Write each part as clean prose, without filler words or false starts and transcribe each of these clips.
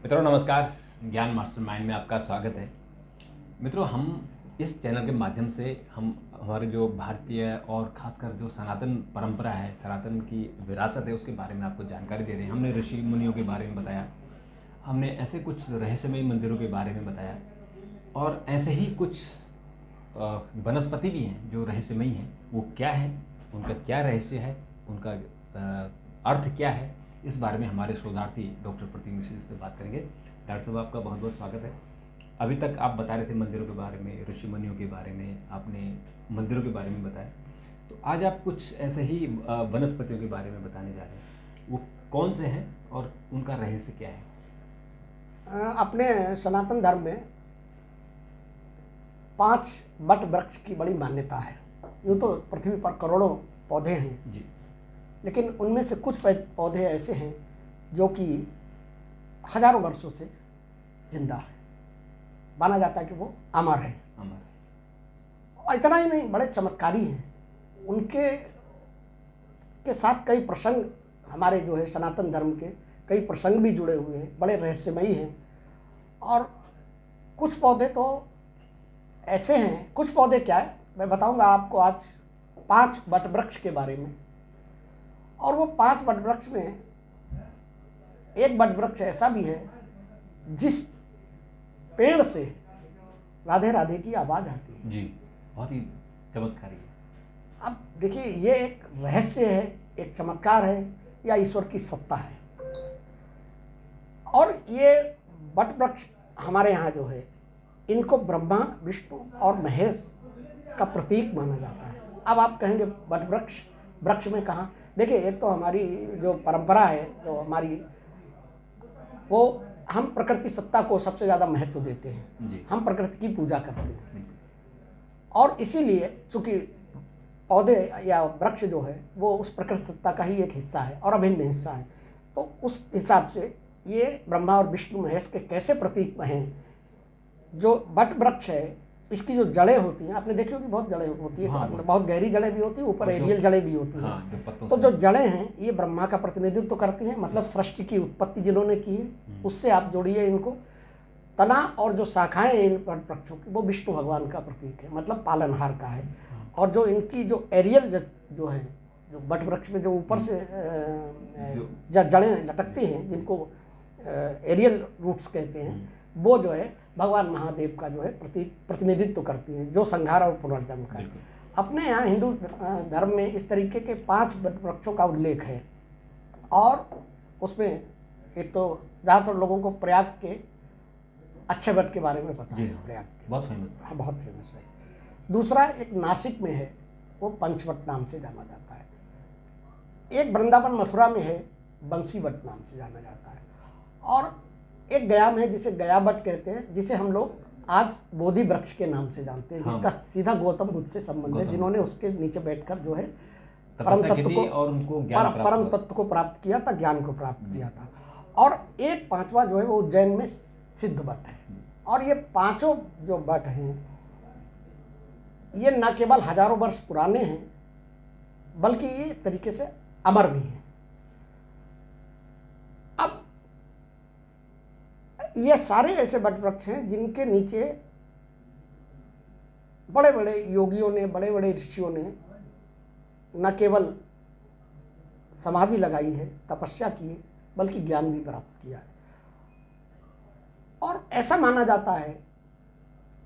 मित्रों नमस्कार। ज्ञान मास्टरमाइंड में आपका स्वागत है। मित्रों, हम इस चैनल के माध्यम से हम हमारे जो भारतीय और खासकर जो सनातन परंपरा है, सनातन की विरासत है, उसके बारे में आपको जानकारी दे रहे हैं। हमने ऋषि मुनियों के बारे में बताया, हमने ऐसे कुछ रहस्यमय मंदिरों के बारे में बताया और ऐसे ही कुछ वनस्पति भी हैं जो रहस्यमयी हैं। वो क्या है, उनका क्या रहस्य है, उनका अर्थ क्या है, इस बारे में हमारे शोधार्थी डॉक्टर प्रतीक मिश्र जी से बात करेंगे। डॉक्टर साहब, आपका बहुत बहुत स्वागत है। अभी तक आप बता रहे थे मंदिरों के बारे में, ऋषि मुनियों के बारे में, आपने मंदिरों के बारे में बताया। तो आज आप कुछ ऐसे ही वनस्पतियों के बारे में बताने जा रहे हैं। वो कौन से हैं और उनका रहस्य क्या है? अपने सनातन धर्म में 5 बट वृक्ष की बड़ी मान्यता है। यूँ तो पृथ्वी पर करोड़ों पौधे हैं जी। लेकिन उनमें से कुछ पौधे ऐसे हैं जो कि हजारों वर्षों से जिंदा है। माना जाता है कि वो अमर है। और इतना ही नहीं, बड़े चमत्कारी हैं। उनके के साथ कई प्रसंग, हमारे जो है सनातन धर्म के कई प्रसंग भी जुड़े हुए हैं, बड़े रहस्यमयी हैं। और कुछ पौधे तो ऐसे हैं, कुछ पौधे क्या है मैं बताऊंगा आपको आज 5 बट वृक्ष के बारे में। और वो 5 बट वृक्ष में एक बट वृक्ष ऐसा भी है जिस पेड़ से राधे राधे की आवाज आती है। जी, बहुत ही चमत्कारी है। अब देखिए, ये एक रहस्य है, एक चमत्कार है या ईश्वर की सत्ता है। और ये बट वृक्ष हमारे यहाँ जो है, इनको ब्रह्मा, विष्णु और महेश का प्रतीक माना जाता है। अब आप कहेंगे बट वृक्ष में कहाँ? देखिए, एक तो हमारी जो परंपरा है, जो हमारी, वो हम प्रकृति सत्ता को सबसे ज़्यादा महत्व देते हैं। हम प्रकृति की पूजा करते हैं और इसीलिए चूँकि पौधे या वृक्ष जो है वो उस प्रकृति सत्ता का ही एक हिस्सा है और अभिन्न हिस्सा है। तो उस हिसाब से ये ब्रह्मा और विष्णु महेश के कैसे प्रतीक हैं। जो बट वृक्ष है, इसकी जो जड़ें होती हैं, आपने देखी होगी, बहुत जड़ें होती है। हाँ, बहुत गहरी जड़ें भी होती है, ऊपर एरियल जड़ें भी होती हैं। हाँ, तो जो जड़ें हैं ये ब्रह्मा का प्रतिनिधित्व करती हैं, मतलब सृष्टि की उत्पत्ति जिन्होंने की है उससे आप जोड़िए इनको। तना और जो शाखाएं हैं इन बट वृक्षों की, वो विष्णु भगवान का प्रतीक है, मतलब पालनहार का है। और जो इनकी जो एरियल जो है, जो बट वृक्ष में जो ऊपर से जड़ें लटकती हैं, जिनको एरियल रूट्स कहते हैं, वो जो है भगवान महादेव का जो है प्रतिनिधित्व करती हैं, जो संहार और पुनर्जन्म का है। अपने यहाँ हिंदू धर्म में इस तरीके के 5 बट वृक्षों का उल्लेख है। और उसमें एक तो ज़्यादातर लोगों को प्रयाग के अच्छे बट के बारे में पता है। प्रयाग के बहुत फेमस है। हाँ, बहुत फेमस है। दूसरा एक नासिक में है, वो पंचवट नाम से जाना जाता है। एक वृंदावन मथुरा में है, बंसी वट नाम से जाना जाता है। और एक गया में है जिसे गया वट कहते हैं, जिसे हम लोग आज बोधि वृक्ष के नाम से जानते हैं। जिसका सीधा गौतम बुद्ध से संबंध है, जिन्होंने उसके नीचे बैठकर जो है परम तत्व को प्राप्त किया था, ज्ञान को प्राप्त किया था। और एक 5वां जो है वो उज्जैन में सिद्ध वट है। और ये 5 जो वट हैं ये न केवल हजारों वर्ष पुराने हैं, बल्कि ये एक तरीके से अमर भी हैं। अब ये सारे ऐसे बट वृक्ष हैं जिनके नीचे बड़े बड़े योगियों ने, बड़े बड़े ऋषियों ने न केवल समाधि लगाई है, तपस्या की है, बल्कि ज्ञान भी प्राप्त किया है। और ऐसा माना जाता है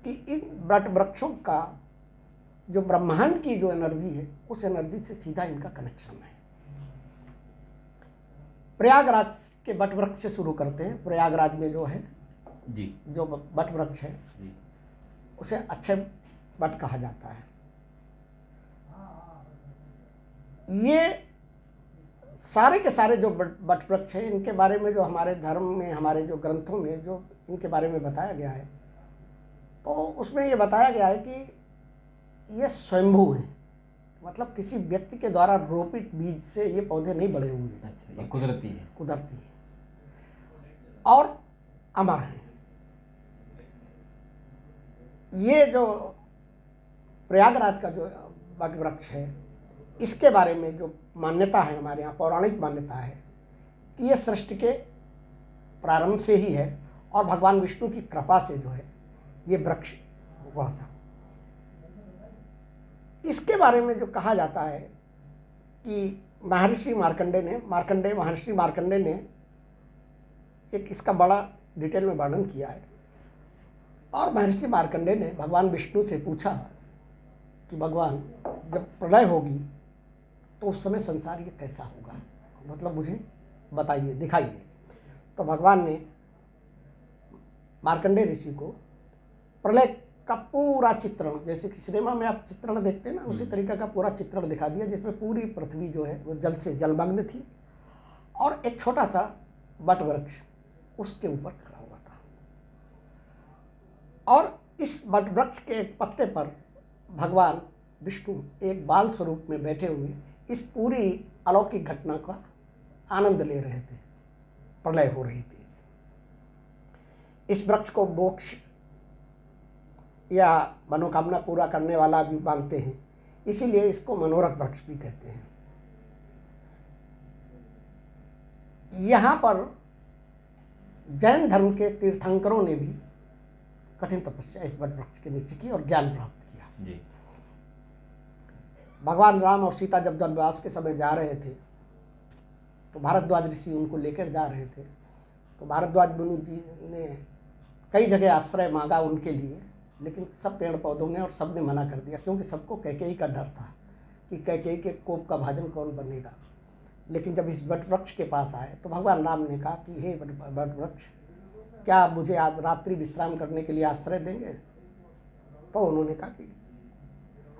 कि इन बट वृक्षों का जो ब्रह्मांड की जो एनर्जी है, उस एनर्जी से सीधा इनका कनेक्शन है। प्रयागराज के बट वृक्ष से शुरू करते हैं। प्रयागराज में जो है जी, जो बट वृक्ष है उसे अच्छे बट कहा जाता है। ये सारे के सारे जो बट वृक्ष हैं, इनके बारे में जो हमारे धर्म में, हमारे जो ग्रंथों में जो इनके बारे में बताया गया है, तो उसमें ये बताया गया है कि ये स्वयंभू हैं। मतलब किसी व्यक्ति के द्वारा रोपित बीज से ये पौधे नहीं बढ़े हुए हैं। अच्छा, ये कुदरती है। कुदरती है और अमर हैं। ये जो प्रयागराज का जो बट वृक्ष है, इसके बारे में जो मान्यता है हमारे यहाँ, पौराणिक मान्यता है कि ये सृष्टि के प्रारंभ से ही है और भगवान विष्णु की कृपा से जो है ये वृक्ष हुआ था। इसके बारे में जो कहा जाता है कि महर्षि मार्कंडेय ने एक इसका बड़ा डिटेल में वर्णन किया है। और महर्षि मार्कंडेय ने भगवान विष्णु से पूछा कि भगवान जब प्रलय होगी तो उस समय संसार ये कैसा होगा, मतलब मुझे बताइए, दिखाइए। तो भगवान ने मार्कंडेय ऋषि को प्रलय का पूरा चित्रण, जैसे कि सिनेमा में आप चित्रण देखते हैं ना, उसी तरीके का पूरा चित्रण दिखा दिया, जिसमें पूरी पृथ्वी जो है वो जल से जलमग्न थी और एक छोटा सा वट वृक्ष उसके ऊपर खड़ा हुआ था। और इस वट वृक्ष के एक पत्ते पर भगवान विष्णु एक बाल स्वरूप में बैठे हुए इस पूरी अलौकिक घटना का आनंद ले रहे थे। प्रलय हो रही थी। इस वृक्ष को मोक्ष या मनोकामना पूरा करने वाला भी मानते हैं, इसीलिए इसको मनोरथ वृक्ष भी कहते हैं। यहाँ पर जैन धर्म के तीर्थंकरों ने भी कठिन तपस्या इस वट वृक्ष के नीचे की और ज्ञान प्राप्त किया जी। भगवान राम और सीता जब वनवास के समय जा रहे थे तो भारद्वाज ऋषि उनको लेकर जा रहे थे। तो भारद्वाज मुनि जी ने कई जगह आश्रय मांगा उनके लिए, लेकिन सब पेड़ पौधों ने और सब ने मना कर दिया, क्योंकि सबको कैकेयी का डर था कि कैकेयी के कोप का भाजन कौन बनेगा। लेकिन जब इस वट वृक्ष के पास आए तो भगवान राम ने कहा कि हे वट वृक्ष, क्या मुझे आज रात्रि विश्राम करने के लिए आश्रय देंगे? तो उन्होंने कहा कि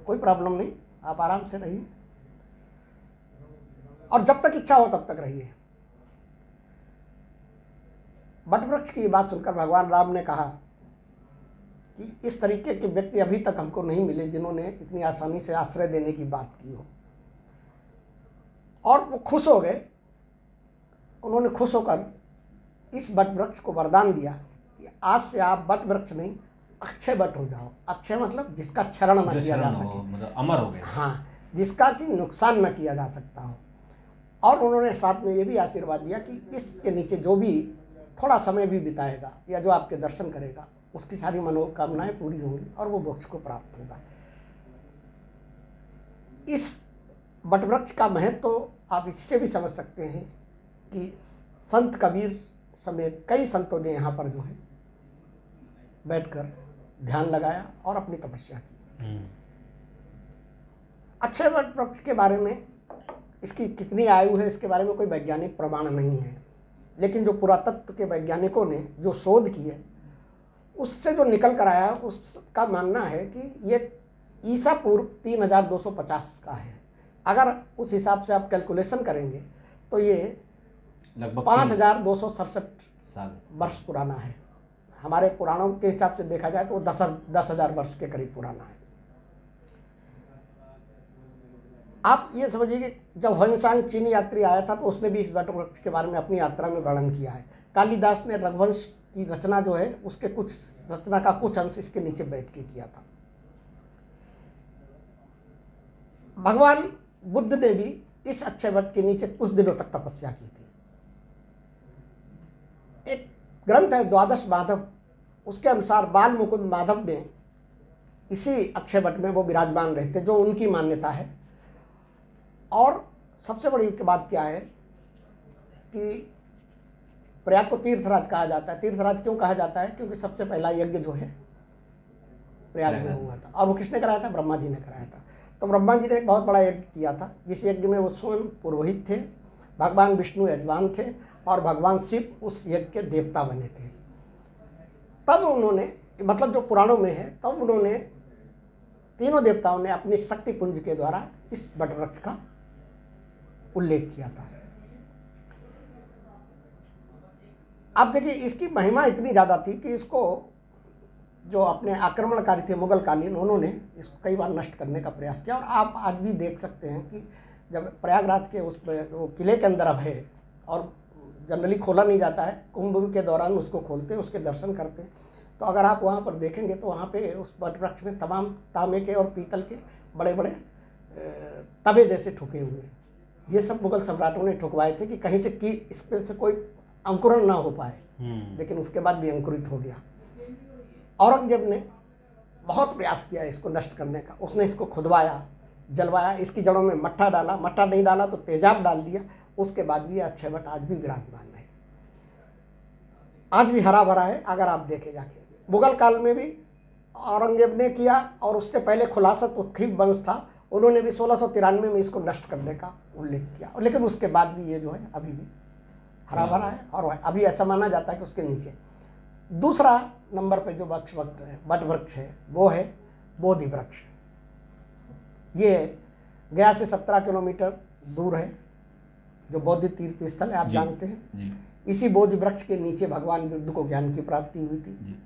कोई प्रॉब्लम नहीं, आप आराम से रहिए और जब तक इच्छा हो तब तक रहिए। वट वृक्ष की बात सुनकर भगवान राम ने कहा कि इस तरीके के व्यक्ति अभी तक हमको नहीं मिले जिन्होंने इतनी आसानी से आश्रय देने की बात की हो। और वो खुश हो गए। उन्होंने खुश होकर इस वट वृक्ष को वरदान दिया कि आज से आप वट वृक्ष नहीं, अक्षय वट हो जाओ। अक्षय मतलब जिसका क्षरण न किया जा सके, मतलब अमर हो गए। हाँ, जिसका कि नुकसान न किया जा सकता हो। और उन्होंने साथ में ये भी आशीर्वाद दिया कि इसके नीचे जो भी थोड़ा समय भी बिताएगा या जो आपके दर्शन करेगा उसकी सारी मनोकामनाएं पूरी होंगी और वो मोक्ष को प्राप्त होगा। इस वट वृक्ष का महत्व तो आप इससे भी समझ सकते हैं कि संत कबीर समेत कई संतों ने यहाँ पर जो है बैठकर ध्यान लगाया और अपनी तपस्या की। अक्षय वट वृक्ष के बारे में, इसकी कितनी आयु है इसके बारे में कोई वैज्ञानिक प्रमाण नहीं है, लेकिन जो पुरातत्व के वैज्ञानिकों ने जो शोध की है उससे जो निकल कर आया उसका मानना है कि ये ईसा पूर्व 3250 का है। अगर उस हिसाब से आप कैलकुलेशन करेंगे तो ये लगभग 5267 वर्ष पुराना है। हमारे पुराणों के हिसाब से देखा जाए तो वो 10,000 वर्ष के करीब पुराना है। आप ये समझिए कि जब ह्वेनसांग चीनी यात्री आया था तो उसने भी इस वट वृक्ष के बारे में अपनी यात्रा में वर्णन किया है। कालिदास ने रघुवंश की रचना जो है उसके कुछ रचना का कुछ अंश इसके नीचे बैठ के किया था। भगवान बुद्ध ने भी इस अक्षय वट के नीचे कुछ दिनों तक तपस्या की थी। एक ग्रंथ है द्वादश माधव, उसके अनुसार बाल मुकुंद माधव ने इसी अक्षय वट में वो विराजमान रहते, जो उनकी मान्यता है। और सबसे बड़ी बात क्या है कि प्रयाग को तीर्थराज कहा जाता है। तीर्थराज क्यों कहा जाता है? क्योंकि सबसे पहला यज्ञ जो है प्रयाग में हुआ था। और वो किसने कराया था? ब्रह्मा जी ने कराया था। तो ब्रह्मा जी ने एक बहुत बड़ा यज्ञ किया था, जिस यज्ञ में वो स्वयं पुरोहित थे, भगवान विष्णु यजमान थे और भगवान शिव उस यज्ञ के देवता बने थे। तब उन्होंने, मतलब जो पुराणों में है, तब उन्होंने तीनों देवताओं ने अपनी शक्ति पुंज के द्वारा इस वट वृक्ष का उल्लेख किया था। अब देखिए, इसकी महिमा इतनी ज़्यादा थी कि इसको जो अपने आक्रमणकारी थे मुगलकालीन, उन्होंने इसको कई बार नष्ट करने का प्रयास किया। और आप आज भी देख सकते हैं कि जब प्रयागराज के उस वो किले के अंदर अब है और जनरली खोला नहीं जाता है, कुंभ के दौरान उसको खोलते हैं, उसके दर्शन करते हैं। तो अगर आप वहाँ पर देखेंगे तो वहाँ पे उस वट वृक्ष में तमाम तांबे के और पीतल के बड़े बड़े तवे जैसे ठुके हुए, ये सब मुगल सम्राटों ने ठुकवाए थे कि कहीं से कि इसमें से कोई अंकुरण ना हो पाए। लेकिन उसके बाद भी अंकुरित हो गया। औरंगजेब ने बहुत प्रयास किया इसको नष्ट करने का। उसने इसको खुदवाया, जलवाया, इसकी जड़ों में मट्ठा डाला, मट्ठा नहीं डाला तो तेजाब डाल दिया। उसके बाद भी अक्षय वट आज भी विराजमान है, आज भी हरा भरा है। अगर आप देखे जाके मुगल काल में भी औरंगजेब ने किया, और उससे पहले खुलासत उत्खीप वंश था, उन्होंने भी 1693 में इसको नष्ट करने का उल्लेख किया। लेकिन उसके बाद भी ये जो है अभी भी हरा भरा है, और अभी ऐसा माना जाता है कि उसके नीचे दूसरा नंबर पे जो वट वृक्ष है वो है बोधि वृक्ष। ये गया से 17 किलोमीटर दूर है, जो बौद्ध तीर्थ स्थल है, आप जानते हैं। इसी बोधि वृक्ष के नीचे भगवान बुद्ध को ज्ञान की प्राप्ति हुई थी।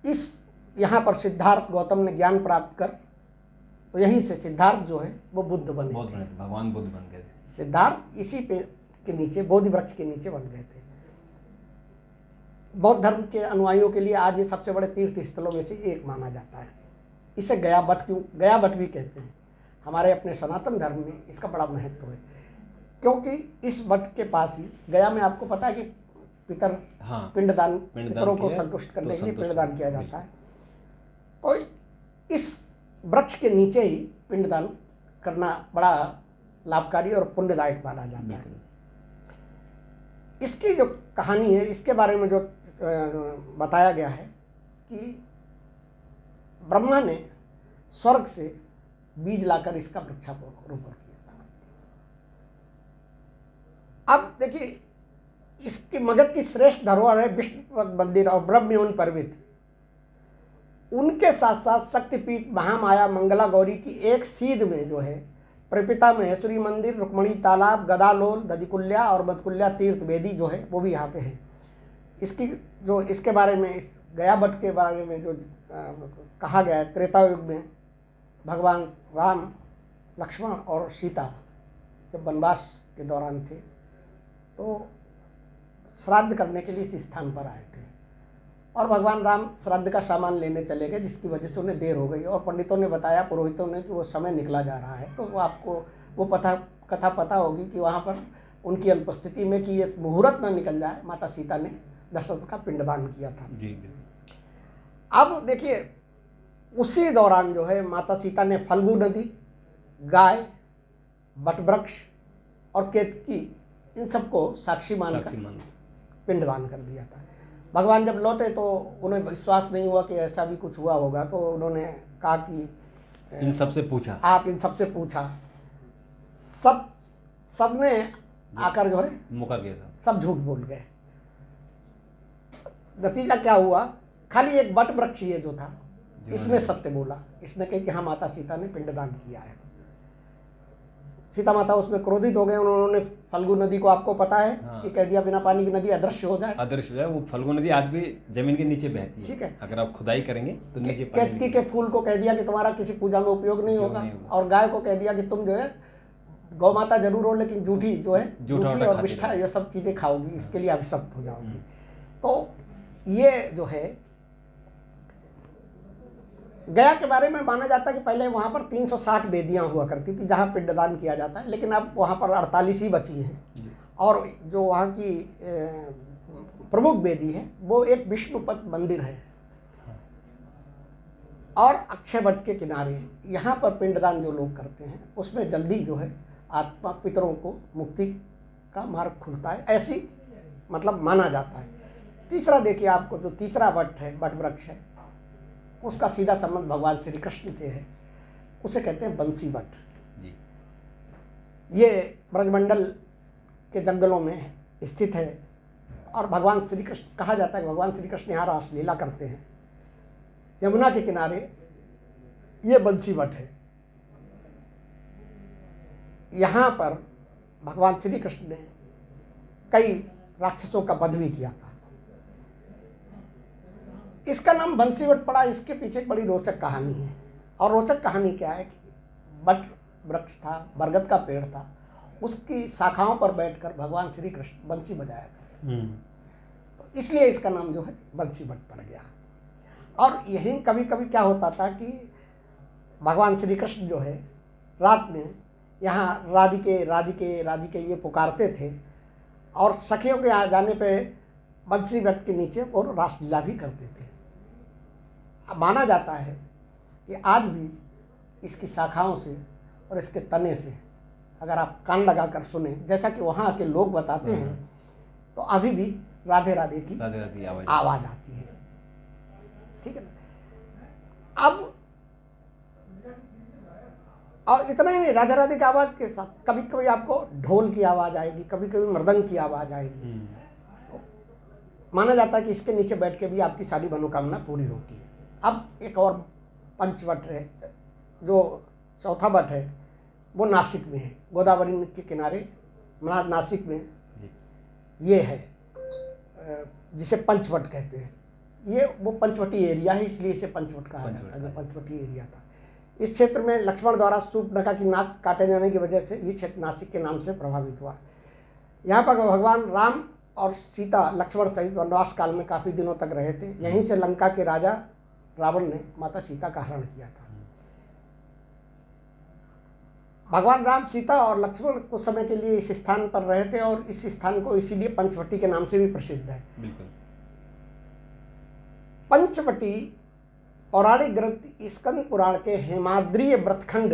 इस यहाँ पर सिद्धार्थ गौतम ने ज्ञान प्राप्त कर, तो यहीं से सिद्धार्थ जो है वो बुद्ध बन गए, भगवान बुद्ध बन गए। सिद्धार्थ इसी पे के नीचे, बोधि वृक्ष के नीचे बन गए थे। बौद्ध धर्म के अनुयायियों के लिए आज ये सबसे बड़े तीर्थ स्थलों में से एक माना जाता है। इसे गया बट क्यों, गया बट भी कहते हैं। हमारे अपने सनातन धर्म में इसका बड़ा महत्व है, क्योंकि इस बट के पास ही, गया में आपको पता है कि पितर पिंडदान, पितरों को संतुष्ट करने के लिए पिंडदान किया जाता है। तो इस वृक्ष के नीचे ही पिंडदान करना बड़ा लाभकारी और पुण्यदायक माना जाता है। इसकी जो कहानी है, इसके बारे में जो बताया गया है कि ब्रह्मा ने स्वर्ग से बीज लाकर इसका वृक्षारोपण किया था। अब देखिए, इसके मगध की श्रेष्ठ धरोहर है विष्णुपद मंदिर और ब्रह्मयोनि पर्वत। उनके साथ साथ शक्तिपीठ महामाया मंगला गौरी की एक सीध में जो है प्रपिता महेश्वरी मंदिर, रुक्मणी तालाब, गदालोल, दधिकुल्या और मधकुल्या तीर्थ वेदी जो है वो भी यहाँ पे है। इसकी जो इसके बारे में, इस गया बट के बारे में जो कहा गया है, त्रेता युग में भगवान राम, लक्ष्मण और सीता जब वनवास के दौरान थे तो श्राद्ध करने के लिए इस स्थान पर आए थे, और भगवान राम श्राद्ध का सामान लेने चले गए, जिसकी वजह से उन्हें देर हो गई। और पंडितों ने बताया, पुरोहितों ने, कि वो समय निकला जा रहा है। तो वो आपको वो कथा पता होगी कि वहाँ पर उनकी अनुपस्थिति में कि ये मुहूर्त न निकल जाए, माता सीता ने दशरथ का पिंडदान किया था। जी। अब देखिए, उसी दौरान जो है माता सीता ने फल्गु नदी, गाय, बटवृक्ष और केतकी, इन सबको साक्षी मानकर पिंडदान कर दिया था। भगवान जब लौटे तो उन्हें विश्वास नहीं हुआ कि ऐसा भी कुछ हुआ होगा, तो उन्होंने कहा कि इन सबसे पूछा, आप इन सबसे पूछा। सबने आकर जो है मुकर गए, सब झूठ बोल गए। नतीजा क्या हुआ, खाली एक बट वृक्ष ये जो था, इसने सत्य बोला। इसने कहा कि हाँ, माता सीता ने पिंडदान किया है। सीता माता उसमें क्रोधित हो गए। उन्होंने फल्गु नदी को, आपको पता है कि कह दिया बिना पानी की नदी अदृश्य हो जाए, अदृश्य हो जाए। वो फल्गु नदी आज भी जमीन के नीचे बहती है। ठीक है, अगर आप खुदाई करेंगे तो नीचे केतकी के फूल को कह दिया कि तुम्हारा किसी पूजा में उपयोग नहीं होगा, और गाय को कह दिया कि तुम जो है गौ माता जरूर हो लेकिन जूठी जो है, जूठी और विष्ठा, ये सब चीजें खाओगी, इसके लिए अभिशप्त हो जाओगी। तो ये जो है गया के बारे में माना जाता है कि पहले वहाँ पर 360 वेदियाँ हुआ करती थी जहाँ पिंडदान किया जाता है, लेकिन अब वहाँ पर 48 ही बची हैं। और जो वहाँ की प्रमुख वेदी है वो एक विष्णुपद मंदिर है, और अक्षय वट के किनारे यहाँ पर पिंडदान जो लोग करते हैं उसमें जल्दी जो है आत्मा पितरों को मुक्ति का मार्ग खुलता है, ऐसी मतलब माना जाता है। तीसरा देखिए, आपको जो तीसरा वट है, वट वृक्ष है, उसका सीधा संबंध भगवान श्री कृष्ण से है। उसे कहते हैं बंसी वट। ये ब्रजमंडल के जंगलों में स्थित है, और भगवान श्री कृष्ण, कहा जाता है कि भगवान श्री कृष्ण यहाँ रासलीला करते हैं। यमुना के किनारे ये बंसी वट है। यहाँ पर भगवान श्री कृष्ण ने कई राक्षसों का वध भी किया था। इसका नाम बंसीवट पड़ा, इसके पीछे एक बड़ी रोचक कहानी है। और रोचक कहानी क्या है कि वट वृक्ष था, बरगद का पेड़ था, उसकी शाखाओं पर बैठकर भगवान श्री कृष्ण बंसी बजाया करते, तो इसलिए इसका नाम जो है बंसीवट पड़ गया। और यही कभी कभी क्या होता था कि भगवान श्री कृष्ण जो है रात में यहाँ राधिके राधिके राधिके ये पुकारते थे, और सखियों के आ जाने पे बंसी वट के नीचे वो रासलीला भी करते थे। माना जाता है कि आज भी इसकी शाखाओं से और इसके तने से अगर आप कान लगाकर सुने, जैसा कि वहाँ के लोग बताते हैं, तो अभी भी राधे राधे की आवाज़ आती है। ठीक है ना। अब और इतना ही नहीं, राधे राधे की आवाज़ के साथ कभी कभी आपको ढोल की आवाज़ आएगी, कभी कभी मृदंग की आवाज़ आएगी। तो माना जाता है कि इसके नीचे बैठ के भी आपकी सारी मनोकामना पूरी होती है। अब एक और पंचवट है, जो चौथा वट है, वो नासिक में है, गोदावरी के किनारे नासिक में ये है, जिसे पंचवट कहते हैं। ये वो पंचवटी एरिया है, इसलिए इसे पंचवट कहा जाता है, जो पंचवटी एरिया था। इस क्षेत्र में लक्ष्मण द्वारा शूर्पणखा की नाक काटे जाने की वजह से ये क्षेत्र नासिक के नाम से प्रभावित हुआ। यहाँ पर भगवान राम और सीता लक्ष्मण सहित वनवास काल में काफ़ी दिनों तक रहे थे। यहीं से लंका के राजा रावण ने माता सीता का हरण किया था। भगवान राम, सीता और लक्ष्मण कुछ समय के लिए इस स्थान पर रहे थे और इस स्थान को इसीलिए पंचवटी के नाम से भी प्रसिद्ध है। बिल्कुल। पंचवटी पौराणिक ग्रंथ स्कंद पुराण के हेमाद्रीय व्रतखंड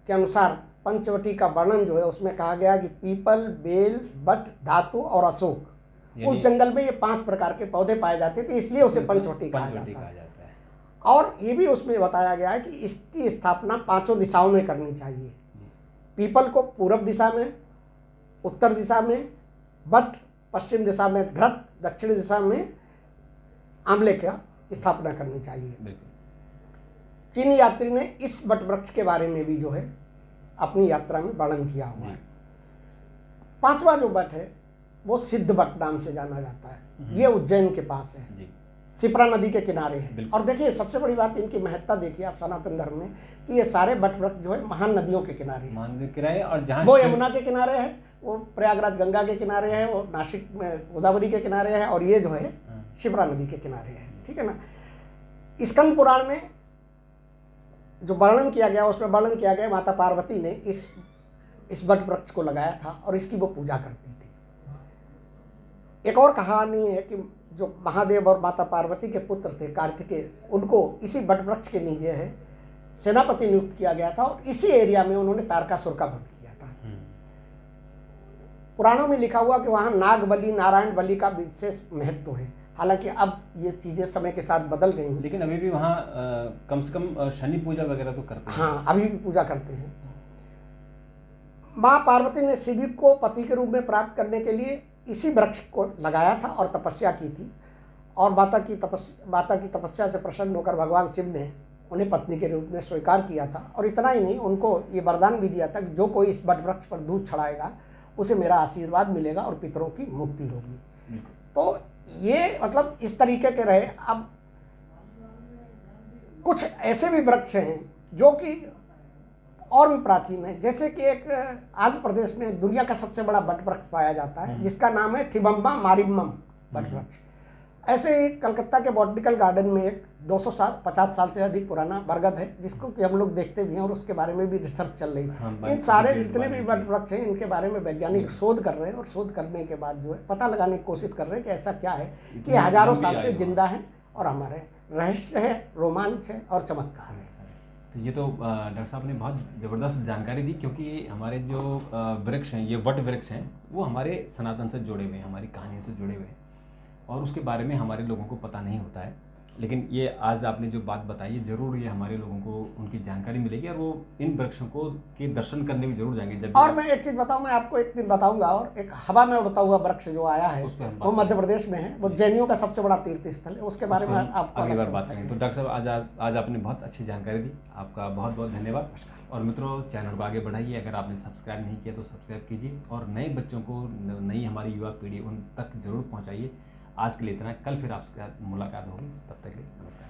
के अनुसार पंचवटी का वर्णन जो है उसमें कहा गया कि पीपल, बेल, बट, धातु और अशोक, उस जंगल में ये 5 प्रकार के पौधे पाए जाते थे, इसलिए उसे पंचवटी कहा जाता है। और ये भी उसमें बताया गया है कि इसकी स्थापना 5 दिशाओं में करनी चाहिए। पीपल को पूर्व दिशा में, उत्तर दिशा में, बट पश्चिम दिशा में, घृत दक्षिण दिशा में आंवले का स्थापना करनी चाहिए। चीनी यात्री ने इस बट वृक्ष के बारे में भी जो है अपनी यात्रा में वर्णन किया हुआ है। 5वां जो बट है वो सिद्ध बट नाम से जाना जाता है। ये उज्जैन के पास है, शिप्रा नदी के किनारे है। और देखिए सबसे बड़ी बात इनकी महत्ता देखिए आप सनातन धर्म में, कि ये सारे बट वृक्ष जो है महान नदियों के किनारे है। और जहाँ वो यमुना के किनारे है, वो प्रयागराज गंगा के किनारे है, वो नासिक में गोदावरी के किनारे है, और ये जो है शिप्रा नदी के किनारे है। ठीक है ना। स्कंद पुराण में जो वर्णन किया गया उसमें वर्णन किया गया माता पार्वती ने इस बट वृक्ष को लगाया था और इसकी वो पूजा करती थी। एक और कहानी है कि जो महादेव और माता पार्वती के पुत्र थे कार्तिकेय, उनको इसी बट वृक्ष के नीचे है सेनापति नियुक्त किया गया था और इसी एरिया में उन्होंने तारकासुर का वध किया था। पुराणों में लिखा हुआ कि वहाँ नाग बलि, नारायण बलि का विशेष महत्व है। हालांकि अब ये चीज़ें समय के साथ बदल गई हैं, लेकिन अभी भी वहाँ कम से कम शनि पूजा वगैरह तो करते हैं। हाँ, अभी भी पूजा करते हैं। माँ पार्वती ने शिव को पति के रूप में प्राप्त करने के लिए इसी वृक्ष को लगाया था और तपस्या की थी, और माता की तपस्या से प्रसन्न होकर भगवान शिव ने उन्हें पत्नी के रूप में स्वीकार किया था। और इतना ही नहीं, उनको ये वरदान भी दिया था कि जो कोई इस बट वृक्ष पर दूध चढ़ाएगा उसे मेरा आशीर्वाद मिलेगा और पितरों की मुक्ति होगी। तो ये मतलब इस तरीके के रहे। अब कुछ ऐसे भी वृक्ष हैं जो कि और भी प्राचीन है, जैसे कि एक आंध्र प्रदेश में दुनिया का सबसे बड़ा बट वृक्ष पाया जाता है जिसका नाम है थिबम्बा मारिम्मम बट वृक्ष। ऐसे ही कलकत्ता के बॉटनिकल गार्डन में एक 50 साल से अधिक पुराना बरगद है जिसको कि हम लोग देखते भी हैं और उसके बारे में भी रिसर्च चल रही है। इन सारे जितने भी बट वृक्ष हैं इनके बारे में वैज्ञानिक शोध कर रहे हैं और शोध करने के बाद जो है पता लगाने की कोशिश कर रहे हैं कि ऐसा क्या है कि हजारों साल से जिंदा है और हमारे रहस्य है, रोमांच है और चमत्कार है। तो ये तो डॉक्टर साहब ने बहुत ज़बरदस्त जानकारी दी, क्योंकि हमारे जो वृक्ष हैं, ये वट वृक्ष हैं, वो हमारे सनातन से जुड़े हुए हैं, हमारी कहानियों से जुड़े हुए हैं और उसके बारे में हमारे लोगों को पता नहीं होता है। लेकिन ये आज आपने जो बात बताई है, ज़रूर ये हमारे लोगों को उनकी जानकारी मिलेगी और वो इन वृक्षों को के दर्शन करने भी जरूर जाएंगे। जब और मैं एक चीज़ बताऊँ, मैं आपको एक दिन बताऊँगा, और एक हवा में उड़ता हुआ वृक्ष जो आया है वो मध्य प्रदेश में है, वो जैनियों का सबसे बड़ा तीर्थ स्थल है, उसके बारे में आपको अगली बार बात करेंगे। तो डॉक्टर साहब आज आपने बहुत अच्छी जानकारी दी, आपका बहुत बहुत धन्यवाद। और मित्रों, चैनल को आगे बढ़ाइए, अगर आपने सब्सक्राइब नहीं किया तो सब्सक्राइब कीजिए और नए बच्चों को, नई हमारी युवा पीढ़ी उन तक जरूर पहुँचाइए। आज के लिए इतना, कल फिर आपसे मुलाकात होगी, तब तक के लिए नमस्कार।